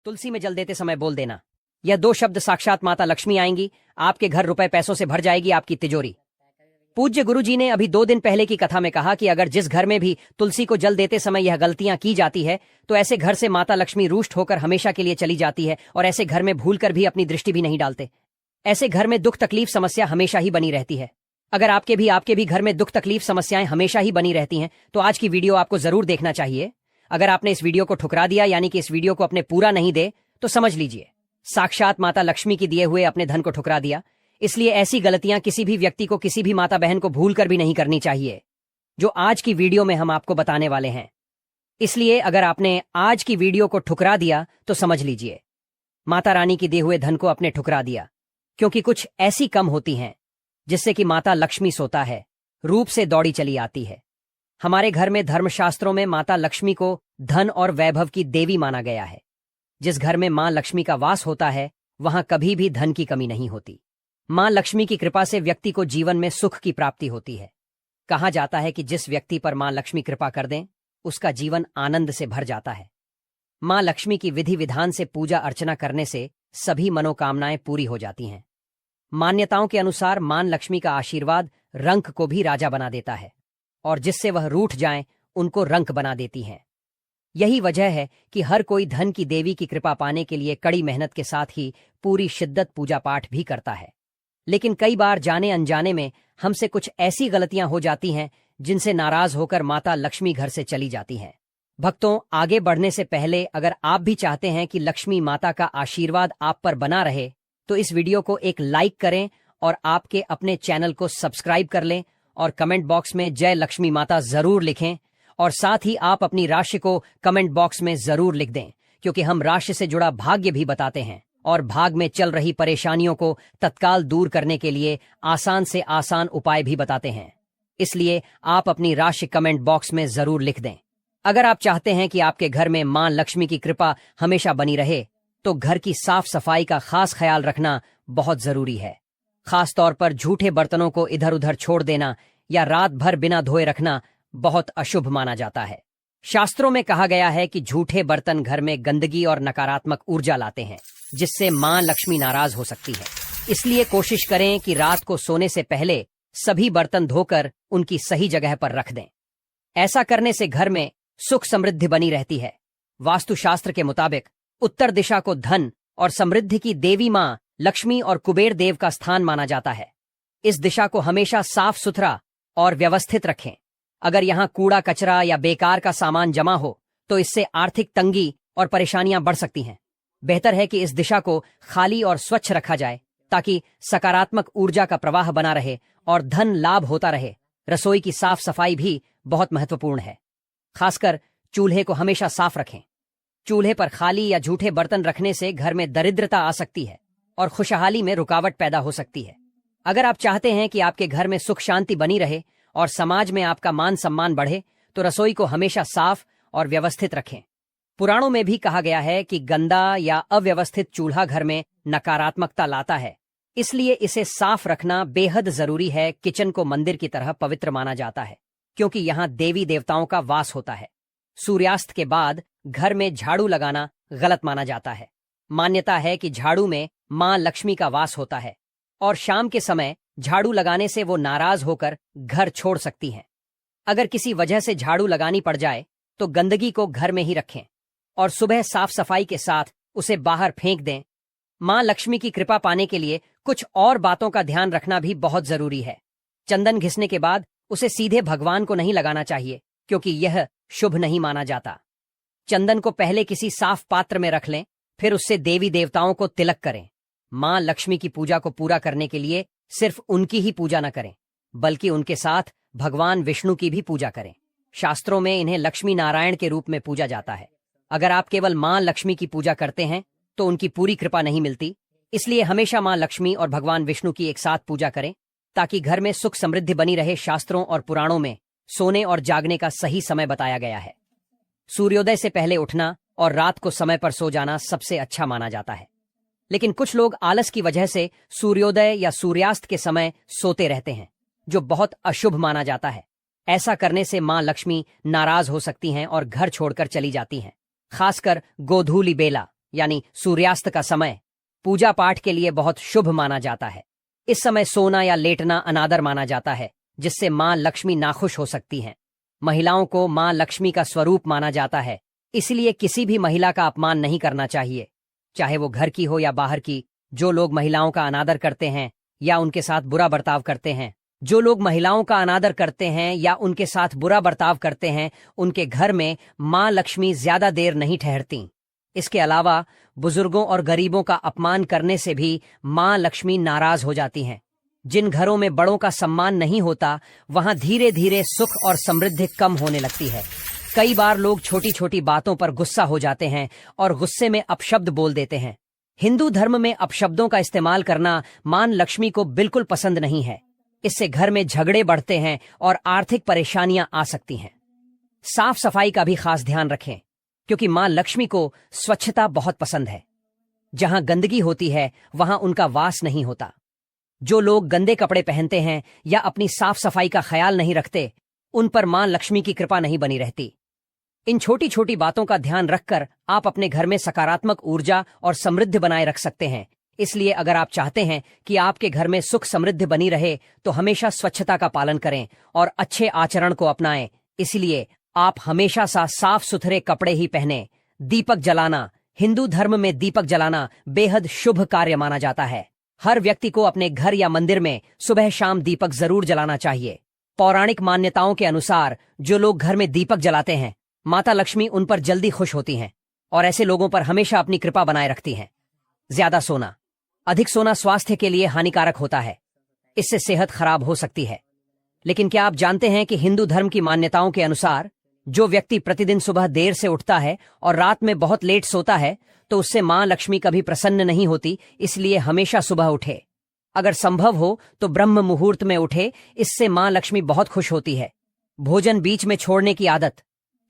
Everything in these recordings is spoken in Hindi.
तुलसी में जल देते समय बोल देना। यह 2 शब्द साक्षात माता लक्ष्मी आएंगी, आपके घर रुपए पैसों से भर जाएगी आपकी तिजोरी। पूज्य गुरुजी ने अभी 2 दिन पहले की कथा में कहा कि अगर जिस घर में भी तुलसी को जल देते समय यह गलतियां की जाती है तो ऐसे घर से माता लक्ष्मी रुष्ट होकर हमेशा के लिए चली जाती है और ऐसे घर में भूलकर भी अपनी दृष्टि भी नहीं डालते। ऐसे घर में दुख तकलीफ समस्या हमेशा ही बनी रहती है। अगर आपके भी घर में दुख तकलीफ समस्याएं हमेशा ही बनी रहती हैं तो आज की वीडियो आपको जरूर देखना चाहिए। अगर आपने इस वीडियो को ठुकरा दिया यानी कि इस वीडियो को अपने पूरा नहीं दे तो समझ लीजिए साक्षात माता लक्ष्मी की दिए हुए अपने धन को ठुकरा दिया। इसलिए ऐसी गलतियां किसी भी व्यक्ति को, किसी भी माता बहन को भूलकर भी नहीं करनी चाहिए, जो आज की वीडियो में हम आपको बताने वाले हैं। इसलिए अगर आपने आज की वीडियो को ठुकरा दिया तो समझ लीजिए माता रानी की दिए हुए धन को अपने ठुकरा दिया, क्योंकि कुछ ऐसी कम होती हैं जिससे कि माता लक्ष्मी सोता है, रूप से दौड़ी चली आती है। हमारे घर में धर्मशास्त्रों में माता लक्ष्मी को धन और वैभव की देवी माना गया है। जिस घर में मां लक्ष्मी का वास होता है वहां कभी भी धन की कमी नहीं होती। मां लक्ष्मी की कृपा से व्यक्ति को जीवन में सुख की प्राप्ति होती है। कहा जाता है कि जिस व्यक्ति पर मां लक्ष्मी कृपा कर दें उसका जीवन आनंद से भर जाता है। मां लक्ष्मी की विधि विधान से पूजा अर्चना करने से सभी मनोकामनाएं पूरी हो जाती हैं। मान्यताओं के अनुसार मां लक्ष्मी का आशीर्वाद रंक को भी राजा बना देता है और जिससे वह रूठ जाएं उनको रंक बना देती हैं। यही वजह है कि हर कोई धन की देवी की कृपा पाने के लिए कड़ी मेहनत के साथ ही पूरी शिद्दत पूजा पाठ भी करता है। लेकिन कई बार जाने अनजाने में हमसे कुछ ऐसी गलतियां हो जाती हैं जिनसे नाराज होकर माता लक्ष्मी घर से चली जाती हैं। भक्तों, आगे बढ़ने से पहले अगर आप भी चाहते हैं कि लक्ष्मी माता का आशीर्वाद आप पर बना रहे तो इस वीडियो को एक लाइक करें और आपके अपने चैनल को सब्सक्राइब कर लें और कमेंट बॉक्स में जय लक्ष्मी माता जरूर लिखें और साथ ही आप अपनी राशि को कमेंट बॉक्स में जरूर लिख दें, क्योंकि हम राशि से जुड़ा भाग्य भी बताते हैं और भाग में चल रही परेशानियों को तत्काल दूर करने के लिए आसान से आसान उपाय भी बताते हैं। इसलिए आप अपनी राशि कमेंट बॉक्स में जरूर लिख दें। अगर आप चाहते हैं कि आपके घर में मां लक्ष्मी की कृपा हमेशा बनी रहे तो घर की साफ सफाई का खास ख्याल रखना बहुत जरूरी है। खास तौर पर झूठे बर्तनों को इधर उधर छोड़ देना या रात भर बिना धोए रखना बहुत अशुभ माना जाता है। शास्त्रों में कहा गया है कि झूठे बर्तन घर में गंदगी और नकारात्मक ऊर्जा लाते हैं, जिससे मां लक्ष्मी नाराज हो सकती है। इसलिए कोशिश करें कि रात को सोने से पहले सभी बर्तन धोकर उनकी सही जगह पर रख दें। ऐसा करने से घर में सुख समृद्धि बनी रहती है। वास्तुशास्त्र के मुताबिक उत्तर दिशा को धन और समृद्धि की देवी मां लक्ष्मी और कुबेर देव का स्थान माना जाता है। इस दिशा को हमेशा साफ सुथरा और व्यवस्थित रखें। अगर यहां कूड़ा कचरा या बेकार का सामान जमा हो तो इससे आर्थिक तंगी और परेशानियां बढ़ सकती हैं। बेहतर है कि इस दिशा को खाली और स्वच्छ रखा जाए ताकि सकारात्मक ऊर्जा का प्रवाह बना रहे और धन लाभ होता रहे। रसोई की साफ सफाई भी बहुत महत्वपूर्ण है। खासकर चूल्हे को हमेशा साफ रखें। चूल्हे पर खाली या झूठे बर्तन रखने से घर में दरिद्रता आ सकती है और खुशहाली में रुकावट पैदा हो सकती है। अगर आप चाहते हैं कि आपके घर में सुख शांति बनी रहे और समाज में आपका मान सम्मान बढ़े तो रसोई को हमेशा साफ और व्यवस्थित रखें। पुराणों में भी कहा गया है कि गंदा या अव्यवस्थित चूल्हा घर में नकारात्मकता लाता है, इसलिए इसे साफ रखना बेहद जरूरी है। किचन को मंदिर की तरह पवित्र माना जाता है क्योंकि यहाँ देवी देवताओं का वास होता है। सूर्यास्त के बाद घर में झाड़ू लगाना गलत माना जाता है। मान्यता है कि झाड़ू में मां लक्ष्मी का वास होता है और शाम के समय झाड़ू लगाने से वो नाराज होकर घर छोड़ सकती हैं। अगर किसी वजह से झाड़ू लगानी पड़ जाए तो गंदगी को घर में ही रखें और सुबह साफ सफाई के साथ उसे बाहर फेंक दें। मां लक्ष्मी की कृपा पाने के लिए कुछ और बातों का ध्यान रखना भी बहुत जरूरी है। चंदन घिसने के बाद उसे सीधे भगवान को नहीं लगाना चाहिए क्योंकि यह शुभ नहीं माना जाता। चंदन को पहले किसी साफ पात्र में रख लें, फिर उससे देवी देवताओं को तिलक करें। मां लक्ष्मी की पूजा को पूरा करने के लिए सिर्फ उनकी ही पूजा न करें बल्कि उनके साथ भगवान विष्णु की भी पूजा करें। शास्त्रों में इन्हें लक्ष्मी नारायण के रूप में पूजा जाता है। अगर आप केवल मां लक्ष्मी की पूजा करते हैं तो उनकी पूरी कृपा नहीं मिलती। इसलिए हमेशा मां लक्ष्मी और भगवान विष्णु की एक साथ पूजा करें ताकि घर में सुख समृद्धि बनी रहे। शास्त्रों और पुराणों में सोने और जागने का सही समय बताया गया है। सूर्योदय से पहले उठना और रात को समय पर सो जाना सबसे अच्छा माना जाता है। लेकिन कुछ लोग आलस की वजह से सूर्योदय या सूर्यास्त के समय सोते रहते हैं, जो बहुत अशुभ माना जाता है। ऐसा करने से मां लक्ष्मी नाराज हो सकती हैं और घर छोड़कर चली जाती हैं। खासकर गोधूली बेला यानी सूर्यास्त का समय पूजा पाठ के लिए बहुत शुभ माना जाता है। इस समय सोना या लेटना अनादर माना जाता है, जिससे मां लक्ष्मी नाखुश हो सकती हैं। महिलाओं को मां लक्ष्मी का स्वरूप माना जाता है, इसलिए किसी भी महिला का अपमान नहीं करना चाहिए, चाहे वो घर की हो या बाहर की। जो लोग महिलाओं का अनादर करते हैं या उनके साथ बुरा बर्ताव करते हैं उनके घर में मां लक्ष्मी ज्यादा देर नहीं ठहरती। इसके अलावा बुजुर्गों और गरीबों का अपमान करने से भी मां लक्ष्मी नाराज हो जाती हैं। जिन घरों में बड़ों का सम्मान नहीं होता, वहां धीरे धीरे सुख और समृद्धि कम होने लगती है। कई बार लोग छोटी छोटी बातों पर गुस्सा हो जाते हैं और गुस्से में अपशब्द बोल देते हैं। हिंदू धर्म में अपशब्दों का इस्तेमाल करना मां लक्ष्मी को बिल्कुल पसंद नहीं है। इससे घर में झगड़े बढ़ते हैं और आर्थिक परेशानियां आ सकती हैं। साफ सफाई का भी खास ध्यान रखें, क्योंकि मां लक्ष्मी को स्वच्छता बहुत पसंद है। जहां गंदगी होती है वहां उनका वास नहीं होता। जो लोग गंदे कपड़े पहनते हैं या अपनी साफ सफाई का ख्याल नहीं रखते, उन पर मां लक्ष्मी की कृपा नहीं बनी रहती। इन छोटी छोटी बातों का ध्यान रखकर आप अपने घर में सकारात्मक ऊर्जा और समृद्धि बनाए रख सकते हैं। इसलिए अगर आप चाहते हैं कि आपके घर में सुख समृद्धि बनी रहे, तो हमेशा स्वच्छता का पालन करें और अच्छे आचरण को अपनाएं। इसलिए आप हमेशा साफ सुथरे कपड़े ही पहने। दीपक जलाना, हिंदू धर्म में दीपक जलाना बेहद शुभ कार्य माना जाता है। हर व्यक्ति को अपने घर या मंदिर में सुबह शाम दीपक जरूर जलाना चाहिए। पौराणिक मान्यताओं के अनुसार जो लोग घर में दीपक जलाते हैं, माता लक्ष्मी उन पर जल्दी खुश होती हैं और ऐसे लोगों पर हमेशा अपनी कृपा बनाए रखती हैं। ज्यादा सोना, अधिक सोना स्वास्थ्य के लिए हानिकारक होता है। इससे सेहत खराब हो सकती है। लेकिन क्या आप जानते हैं कि हिंदू धर्म की मान्यताओं के अनुसार जो व्यक्ति प्रतिदिन सुबह देर से उठता है और रात में बहुत लेट सोता है, तो उससे मां लक्ष्मी कभी प्रसन्न नहीं होती। इसलिए हमेशा सुबह उठे। अगर संभव हो तो ब्रह्म मुहूर्त में उठे, इससे मां लक्ष्मी बहुत खुश होती है। भोजन बीच में छोड़ने की आदत,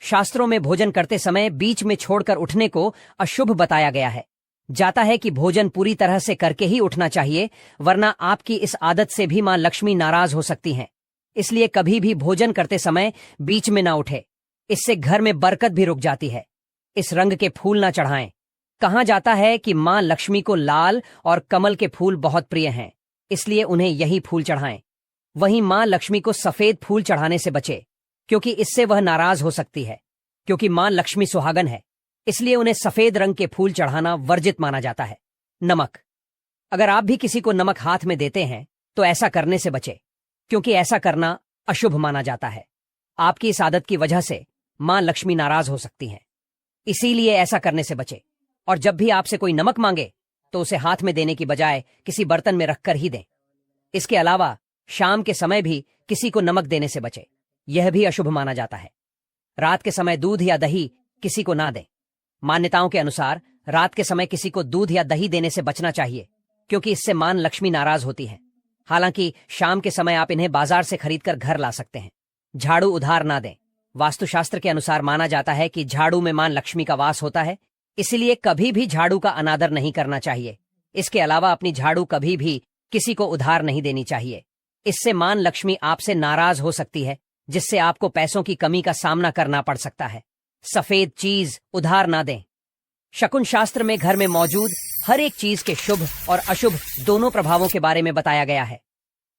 शास्त्रों में भोजन करते समय बीच में छोड़कर उठने को अशुभ बताया गया है। जाता है कि भोजन पूरी तरह से करके ही उठना चाहिए, वरना आपकी इस आदत से भी मां लक्ष्मी नाराज हो सकती हैं। इसलिए कभी भी भोजन करते समय बीच में ना उठे, इससे घर में बरकत भी रुक जाती है। इस रंग के फूल ना चढ़ाएं। कहा जाता है कि मां लक्ष्मी को लाल और कमल के फूल बहुत प्रिय हैं, इसलिए उन्हें यही फूल चढ़ाएं। वहीं मां लक्ष्मी को सफेद फूल चढ़ाने से बचे, क्योंकि इससे वह नाराज हो सकती है। क्योंकि मां लक्ष्मी सुहागन है, इसलिए उन्हें सफेद रंग के फूल चढ़ाना वर्जित माना जाता है। नमक, अगर आप भी किसी को नमक हाथ में देते हैं तो ऐसा करने से बचे, क्योंकि ऐसा करना अशुभ माना जाता है। आपकी इस आदत की वजह से मां लक्ष्मी नाराज हो सकती हैं, इसीलिए ऐसा करने से बचे। और जब भी आपसे कोई नमक मांगे तो उसे हाथ में देने की बजाय किसी बर्तन में रखकर ही दें। इसके अलावा शाम के समय भी किसी को नमक देने से बचे, यह भी अशुभ माना जाता है। रात के समय दूध या दही किसी को ना दें। मान्यताओं के अनुसार रात के समय किसी को दूध या दही देने से बचना चाहिए, क्योंकि इससे मां लक्ष्मी नाराज होती है। हालांकि शाम के समय आप इन्हें बाजार से खरीदकर घर ला सकते हैं। झाड़ू उधार ना दें। वास्तुशास्त्र के अनुसार माना जाता है कि झाड़ू में मां लक्ष्मी का वास होता है, इसलिए कभी भी झाड़ू का अनादर नहीं करना चाहिए। इसके अलावा अपनी झाड़ू कभी भी किसी को उधार नहीं देनी चाहिए। इससे मां लक्ष्मी आपसे नाराज हो सकती है, जिससे आपको पैसों की कमी का सामना करना पड़ सकता है। सफेद चीज उधार ना दें। शकुन शास्त्र में घर में मौजूद हर एक चीज के शुभ और अशुभ दोनों प्रभावों के बारे में बताया गया है।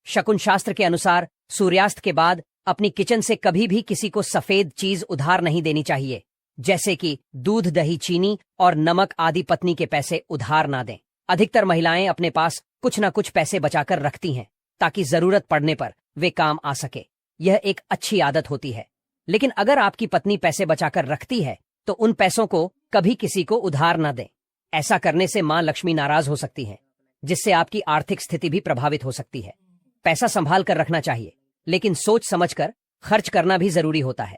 शकुन शास्त्र के अनुसार सूर्यास्त के बाद अपनी किचन से कभी भी किसी को सफेद चीज उधार नहीं देनी चाहिए, जैसे कि दूध, दही, चीनी और नमक आदि। पत्नी के पैसे उधार ना दें। अधिकतर महिलाएं अपने पास कुछ न कुछ पैसे बचाकर रखती हैं, ताकि जरूरत पड़ने पर वे काम आ सके। यह एक अच्छी आदत होती है। लेकिन अगर आपकी पत्नी पैसे बचाकर रखती है तो उन पैसों को कभी किसी को उधार न दें। ऐसा करने से मां लक्ष्मी नाराज हो सकती हैं, जिससे आपकी आर्थिक स्थिति भी प्रभावित हो सकती है। पैसा संभाल कर रखना चाहिए, लेकिन सोच समझकर खर्च करना भी जरूरी होता है।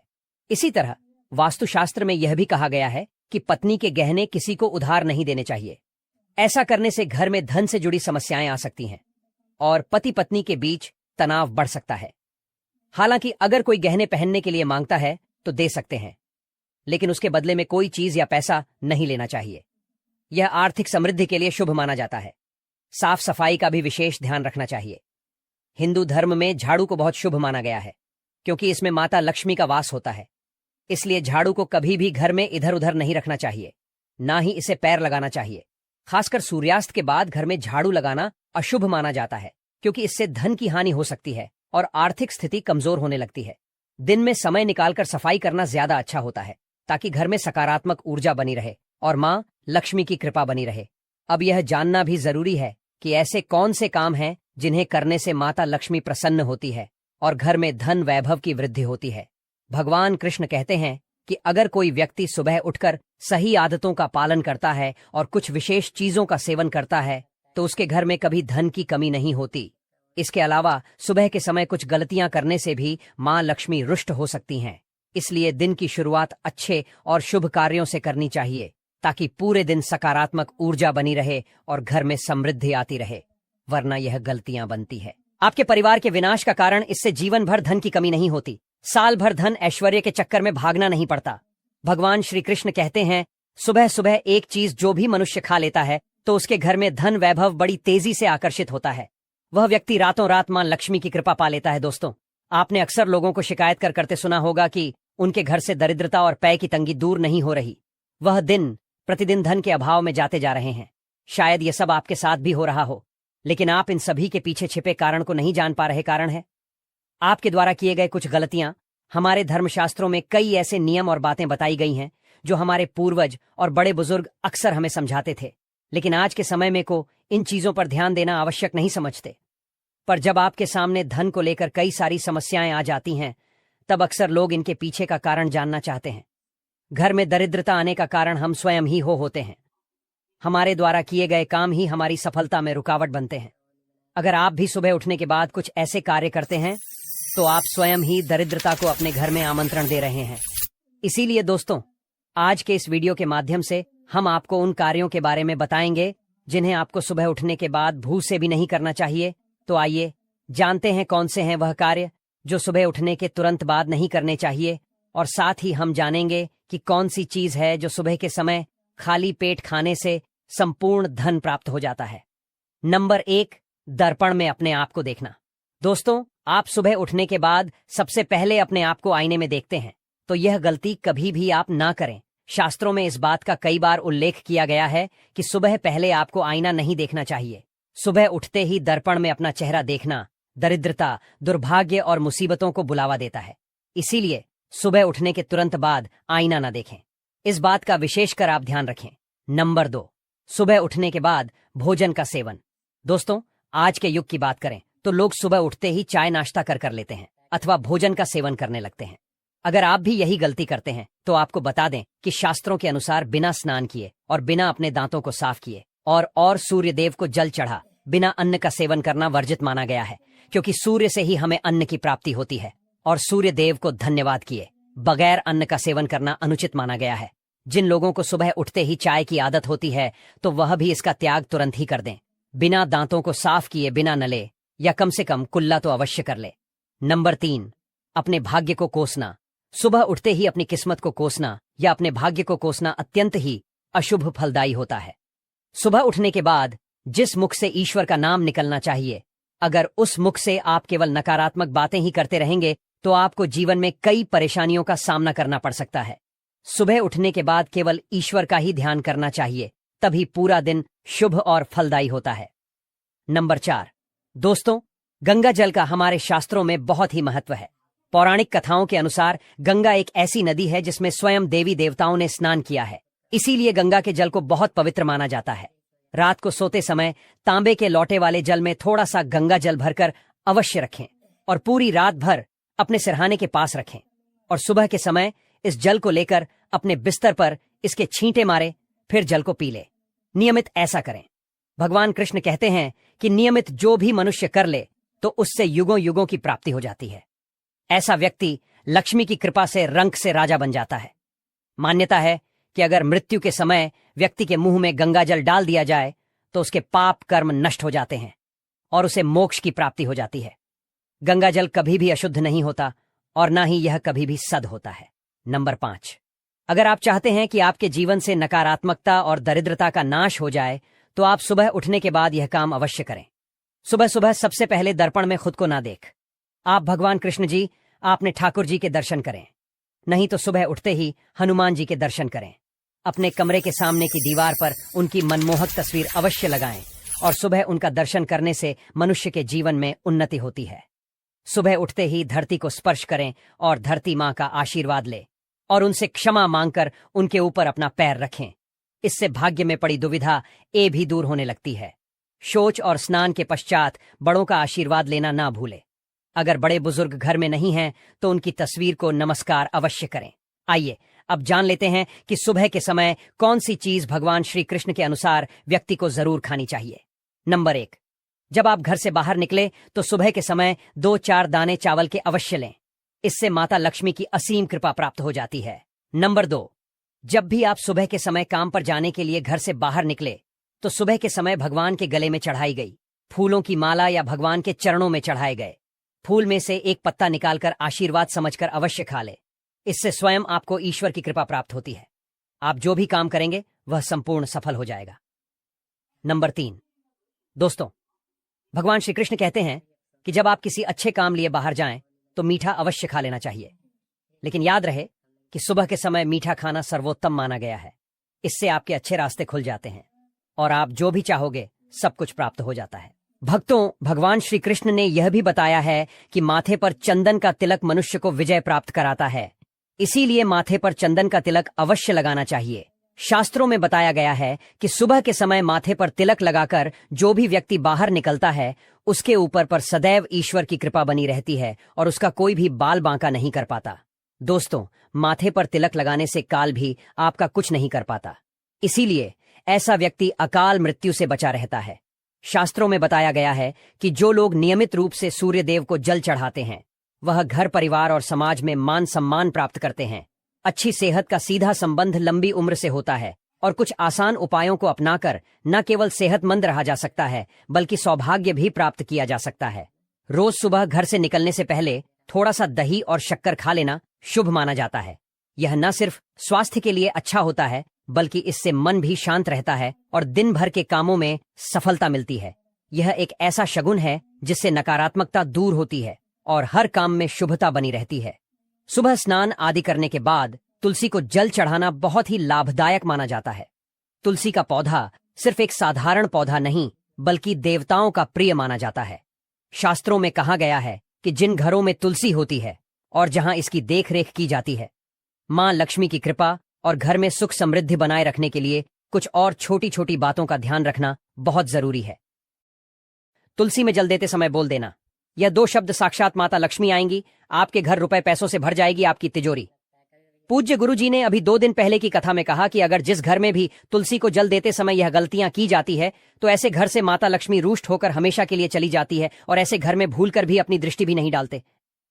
इसी तरह वास्तुशास्त्र में यह भी कहा गया है कि पत्नी के गहने किसी को उधार नहीं देने चाहिए। ऐसा करने से घर में धन से जुड़ी समस्याएं आ सकती हैं और पति पत्नी के बीच तनाव बढ़ सकता है। हालांकि अगर कोई गहने पहनने के लिए मांगता है तो दे सकते हैं, लेकिन उसके बदले में कोई चीज या पैसा नहीं लेना चाहिए। यह आर्थिक समृद्धि के लिए शुभ माना जाता है। साफ सफाई का भी विशेष ध्यान रखना चाहिए। हिंदू धर्म में झाड़ू को बहुत शुभ माना गया है, क्योंकि इसमें माता लक्ष्मी का वास होता है। इसलिए झाड़ू को कभी भी घर में इधर उधर नहीं रखना चाहिए। ना ही इसे पैर लगाना चाहिए। खासकर सूर्यास्त के बाद घर में झाड़ू लगाना अशुभ माना जाता है, क्योंकि इससे धन की हानि हो सकती है और आर्थिक स्थिति कमजोर होने लगती है। दिन में समय निकालकर सफाई करना ज्यादा अच्छा होता है, ताकि घर में सकारात्मक ऊर्जा बनी रहे और माँ लक्ष्मी की कृपा बनी रहे। अब यह जानना भी जरूरी है कि ऐसे कौन से काम हैं जिन्हें करने से माता लक्ष्मी प्रसन्न होती है और घर में धन वैभव की वृद्धि होती है। भगवान कृष्ण कहते हैं कि अगर कोई व्यक्ति सुबह उठकर सही आदतों का पालन करता है और कुछ विशेष चीजों का सेवन करता है तो उसके घर में कभी धन की कमी नहीं होती। इसके अलावा सुबह के समय कुछ गलतियां करने से भी मां लक्ष्मी रुष्ट हो सकती हैं। इसलिए दिन की शुरुआत अच्छे और शुभ कार्यों से करनी चाहिए, ताकि पूरे दिन सकारात्मक ऊर्जा बनी रहे और घर में समृद्धि आती रहे, वरना यह गलतियां बनती है। आपके परिवार के विनाश का कारण इससे जीवन भर धन की कमी नहीं होती। साल भर धन ऐश्वर्य के चक्कर में भागना नहीं पड़ता। भगवान श्री कृष्ण कहते हैं, सुबह सुबह एक चीज जो भी मनुष्य खा लेता है तो उसके घर में धन वैभव बड़ी तेजी से आकर्षित होता है। वह व्यक्ति रातों रात मां लक्ष्मी की कृपा पा लेता है। दोस्तों, आपने अक्सर लोगों को शिकायत करते सुना होगा कि उनके घर से दरिद्रता और पेय की तंगी दूर नहीं हो रही। वह दिन प्रतिदिन धन के अभाव में जाते जा रहे हैं। शायद यह सब आपके साथ भी हो रहा हो, लेकिन आप इन सभी के पीछे छिपे कारण को नहीं जान पा रहे। कारण है आपके द्वारा किए गए कुछ गलतियां। हमारे धर्मशास्त्रों में कई ऐसे नियम और बातें बताई गई हैं जो हमारे पूर्वज और बड़े बुजुर्ग अक्सर हमें समझाते थे, लेकिन आज के समय में को इन चीजों पर ध्यान देना आवश्यक नहीं समझते। पर जब आपके सामने धन को लेकर कई सारी समस्याएं आ जाती हैं, तब अक्सर लोग इनके पीछे का कारण जानना चाहते हैं। घर में दरिद्रता आने का कारण हम स्वयं ही होते हैं। हमारे द्वारा किए गए काम ही हमारी सफलता में रुकावट बनते हैं। अगर आप भी सुबह उठने के बाद कुछ ऐसे कार्य करते हैं तो आप स्वयं ही दरिद्रता को अपने घर में आमंत्रण दे रहे हैं। इसीलिए दोस्तों, आज के इस वीडियो के माध्यम से हम आपको उन कार्यों के बारे में बताएंगे जिन्हें आपको सुबह उठने के बाद भूल से भी नहीं करना चाहिए। तो आइए जानते हैं कौन से हैं वह कार्य जो सुबह उठने के तुरंत बाद नहीं करने चाहिए, और साथ ही हम जानेंगे कि कौन सी चीज है जो सुबह के समय खाली पेट खाने से संपूर्ण धन प्राप्त हो जाता है। नंबर 1, दर्पण में अपने आप को देखना। दोस्तों, आप सुबह उठने के बाद सबसे पहले अपने आप को आईने में देखते हैं, तो यह गलती कभी भी आप ना करें। शास्त्रों में इस बात का कई बार उल्लेख किया गया है कि सुबह पहले आपको आईना नहीं देखना चाहिए। सुबह उठते ही दर्पण में अपना चेहरा देखना दरिद्रता, दुर्भाग्य और मुसीबतों को बुलावा देता है। इसीलिए सुबह उठने के तुरंत बाद आईना न देखें। इस बात का विशेषकर आप ध्यान रखें। नंबर 2, सुबह उठने के बाद भोजन का सेवन। दोस्तों, आज के युग की बात करें तो लोग सुबह उठते ही चाय नाश्ता कर लेते हैं अथवा भोजन का सेवन करने लगते हैं। अगर आप भी यही गलती करते हैं तो आपको बता दें कि शास्त्रों के अनुसार बिना स्नान किए और बिना अपने दांतों को साफ किए और सूर्य देव को जल चढ़ा बिना अन्न का सेवन करना वर्जित माना गया है, क्योंकि सूर्य से ही हमें अन्न की प्राप्ति होती है और सूर्य देव को धन्यवाद किए बगैर अन्न का सेवन करना अनुचित माना गया है। जिन लोगों को सुबह उठते ही चाय की आदत होती है तो वह भी इसका त्याग तुरंत ही कर दें। बिना दांतों को साफ किए बिना नले या कम से कम कुल्ला तो अवश्य कर ले। नंबर 3, अपने भाग्य को कोसना। सुबह उठते ही अपनी किस्मत को कोसना या अपने भाग्य को कोसना अत्यंत ही अशुभ फलदायी होता है। सुबह उठने के बाद जिस मुख से ईश्वर का नाम निकलना चाहिए, अगर उस मुख से आप केवल नकारात्मक बातें ही करते रहेंगे तो आपको जीवन में कई परेशानियों का सामना करना पड़ सकता है। सुबह उठने के बाद केवल ईश्वर का ही ध्यान करना चाहिए, तभी पूरा दिन शुभ और फलदायी होता है। नंबर 4, दोस्तों, गंगा जल का हमारे शास्त्रों में बहुत ही महत्व है। पौराणिक कथाओं के अनुसार गंगा एक ऐसी नदी है जिसमें स्वयं देवी देवताओं ने स्नान किया है। इसीलिए गंगा के जल को बहुत पवित्र माना जाता है। रात को सोते समय तांबे के लोटे वाले जल में थोड़ा सा गंगा जल भरकर अवश्य रखें और पूरी रात भर अपने सिरहाने के पास रखें, और सुबह के समय इस जल को लेकर अपने बिस्तर पर इसके छींटे मारे, फिर जल को पी ले। नियमित ऐसा करें। भगवान कृष्ण कहते हैं कि नियमित जो भी मनुष्य कर ले तो उससे युगों युगों की प्राप्ति हो जाती है। ऐसा व्यक्ति लक्ष्मी की कृपा से रंक से राजा बन जाता है। मान्यता है कि अगर मृत्यु के समय व्यक्ति के मुंह में गंगा जल डाल दिया जाए तो उसके पाप कर्म नष्ट हो जाते हैं और उसे मोक्ष की प्राप्ति हो जाती है। गंगा जल कभी भी अशुद्ध नहीं होता और ना ही यह कभी भी सद होता है। नंबर 5, अगर आप चाहते हैं कि आपके जीवन से नकारात्मकता और दरिद्रता का नाश हो जाए तो आप सुबह उठने के बाद यह काम अवश्य करें। सुबह सुबह सबसे पहले दर्पण में खुद को ना देख। आप भगवान कृष्ण जी, आपने ठाकुर जी के दर्शन करें, नहीं तो सुबह उठते ही हनुमान जी के दर्शन करें। अपने कमरे के सामने की दीवार पर उनकी मनमोहक तस्वीर अवश्य लगाएं और सुबह उनका दर्शन करने से मनुष्य के जीवन में उन्नति होती है। सुबह उठते ही धरती को स्पर्श करें और धरती माँ का आशीर्वाद लें और उनसे क्षमा मांगकर उनके ऊपर अपना पैर रखें। इससे भाग्य में पड़ी दुविधा भी दूर होने लगती है। शौच और स्नान के पश्चात बड़ों का आशीर्वाद लेना ना भूलें। अगर बड़े बुजुर्ग घर में नहीं हैं तो उनकी तस्वीर को नमस्कार अवश्य करें। आइए अब जान लेते हैं कि सुबह के समय कौन सी चीज भगवान श्री कृष्ण के अनुसार व्यक्ति को जरूर खानी चाहिए। नंबर 1, जब आप घर से बाहर निकले तो सुबह के समय 2-4 दाने चावल के अवश्य लें। इससे माता लक्ष्मी की असीम कृपा प्राप्त हो जाती है। नंबर 2, जब भी आप सुबह के समय काम पर जाने के लिए घर से बाहर निकले तो सुबह के समय भगवान के गले में चढ़ाई गई फूलों की माला या भगवान के चरणों में चढ़ाए गए फूल में से एक पत्ता निकालकर आशीर्वाद समझकर अवश्य खा ले। इससे स्वयं आपको ईश्वर की कृपा प्राप्त होती है। आप जो भी काम करेंगे वह संपूर्ण सफल हो जाएगा। नंबर 3, दोस्तों, भगवान श्री कृष्ण कहते हैं कि जब आप किसी अच्छे काम लिए बाहर जाएं तो मीठा अवश्य खा लेना चाहिए, लेकिन याद रहे कि सुबह के समय मीठा खाना सर्वोत्तम माना गया है। इससे आपके अच्छे रास्ते खुल जाते हैं और आप जो भी चाहोगे सब कुछ प्राप्त हो जाता है। भक्तों, भगवान श्री कृष्ण ने यह भी बताया है कि माथे पर चंदन का तिलक मनुष्य को विजय प्राप्त कराता है। इसीलिए माथे पर चंदन का तिलक अवश्य लगाना चाहिए। शास्त्रों में बताया गया है कि सुबह के समय माथे पर तिलक लगाकर जो भी व्यक्ति बाहर निकलता है उसके ऊपर पर सदैव ईश्वर की कृपा बनी रहती है और उसका कोई भी बाल बांका नहीं कर पाता। दोस्तों, माथे पर तिलक लगाने से काल भी आपका कुछ नहीं कर पाता। इसीलिए ऐसा व्यक्ति अकाल मृत्यु से बचा रहता है। शास्त्रों में बताया गया है कि जो लोग नियमित रूप से सूर्य देव को जल चढ़ाते हैं वह घर परिवार और समाज में मान सम्मान प्राप्त करते हैं। अच्छी सेहत का सीधा संबंध लंबी उम्र से होता है और कुछ आसान उपायों को अपनाकर न केवल सेहतमंद रहा जा सकता है बल्कि सौभाग्य भी प्राप्त किया जा सकता है। रोज सुबह घर से निकलने से पहले थोड़ा सा दही और शक्कर खा लेना शुभ माना जाता है। यह न सिर्फ स्वास्थ्य के लिए अच्छा होता है बल्कि इससे मन भी शांत रहता है और दिन भर के कामों में सफलता मिलती है। यह एक ऐसा शगुन है जिससे नकारात्मकता दूर होती है और हर काम में शुभता बनी रहती है। सुबह स्नान आदि करने के बाद तुलसी को जल चढ़ाना बहुत ही लाभदायक माना जाता है। तुलसी का पौधा सिर्फ एक साधारण पौधा नहीं बल्कि देवताओं का प्रिय माना जाता है। शास्त्रों में कहा गया है कि जिन घरों में तुलसी होती है और जहां इसकी देखरेख की जाती है, मां लक्ष्मी की कृपा और घर में सुख समृद्धि बनाए रखने के लिए कुछ और छोटी छोटी बातों का ध्यान रखना बहुत जरूरी है। तुलसी में जल देते समय बोल देना, यह 2 शब्द साक्षात माता लक्ष्मी आएंगी, आपके घर रुपए पैसों से भर जाएगी आपकी तिजोरी। पूज्य गुरुजी ने अभी 2 दिन पहले की कथा में कहा कि अगर जिस घर में भी तुलसी को जल देते समय यह गलतियां की जाती है तो ऐसे घर से माता लक्ष्मी रुष्ट होकर हमेशा के लिए चली जाती है और ऐसे घर में भूलकर भी अपनी दृष्टि भी नहीं डालते।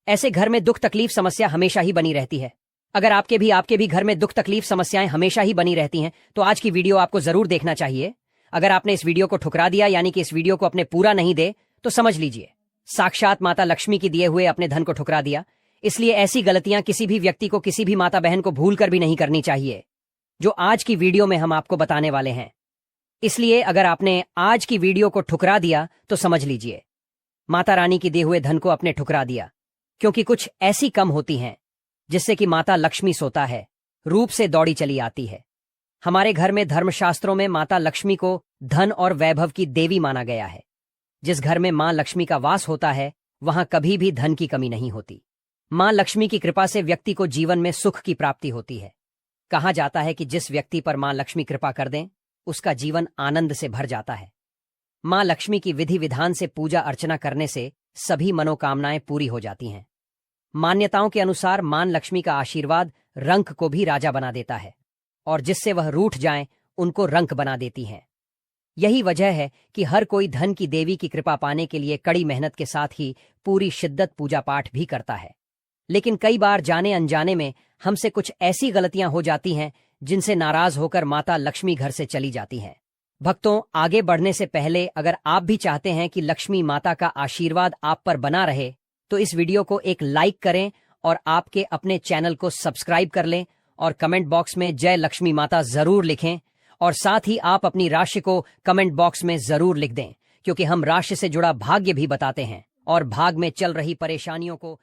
ऐसे घर में दुख तकलीफ समस्या हमेशा ही बनी रहती है। अगर आपके भी घर में दुख तकलीफ समस्याएं हमेशा ही बनी रहती हैं तो आज की वीडियो आपको जरूर देखना चाहिए। अगर आपने इस वीडियो को ठुकरा दिया यानी कि इस वीडियो को अपने पूरा नहीं दे तो समझ लीजिए साक्षात माता लक्ष्मी की दिए हुए अपने धन को ठुकरा दिया। इसलिए ऐसी गलतियां किसी भी व्यक्ति को, किसी भी माता बहन को भूलकर भी नहीं करनी चाहिए जो आज की वीडियो में हम आपको बताने वाले हैं। इसलिए अगर आपने आज की वीडियो को ठुकरा दिया तो समझ लीजिए माता रानी की दिए हुए धन को अपने ठुकरा दिया, क्योंकि कुछ ऐसी कम होती हैं जिससे कि माता लक्ष्मी सोता है, रूप से दौड़ी चली आती है। हमारे घर में धर्मशास्त्रों में माता लक्ष्मी को धन और वैभव की देवी माना गया है। जिस घर में मां लक्ष्मी का वास होता है वहां कभी भी धन की कमी नहीं होती। मां लक्ष्मी की कृपा से व्यक्ति को जीवन में सुख की प्राप्ति होती है। कहा जाता है कि जिस व्यक्ति पर मां लक्ष्मी कृपा कर दें उसका जीवन आनंद से भर जाता है। मां लक्ष्मी की विधि विधान से पूजा अर्चना करने से सभी मनोकामनाएं पूरी हो जाती हैं। मान्यताओं के अनुसार मां लक्ष्मी का आशीर्वाद रंक को भी राजा बना देता है और जिससे वह रूठ जाएं उनको रंक बना देती हैं। यही वजह है कि हर कोई धन की देवी की कृपा पाने के लिए कड़ी मेहनत के साथ ही पूरी शिद्दत पूजा पाठ भी करता है। लेकिन कई बार जाने अनजाने में हमसे कुछ ऐसी गलतियां हो जाती हैं जिनसे नाराज होकर माता लक्ष्मी घर से चली जाती हैं। भक्तों, आगे बढ़ने से पहले अगर आप भी चाहते हैं कि लक्ष्मी माता का आशीर्वाद आप पर बना रहे तो इस वीडियो को एक लाइक करें और आपके अपने चैनल को सब्सक्राइब कर लें और कमेंट बॉक्स में जय लक्ष्मी माता जरूर लिखें और साथ ही आप अपनी राशि को कमेंट बॉक्स में जरूर लिख दें, क्योंकि हम राशि से जुड़ा भाग्य भी बताते हैं और भाग में चल रही परेशानियों को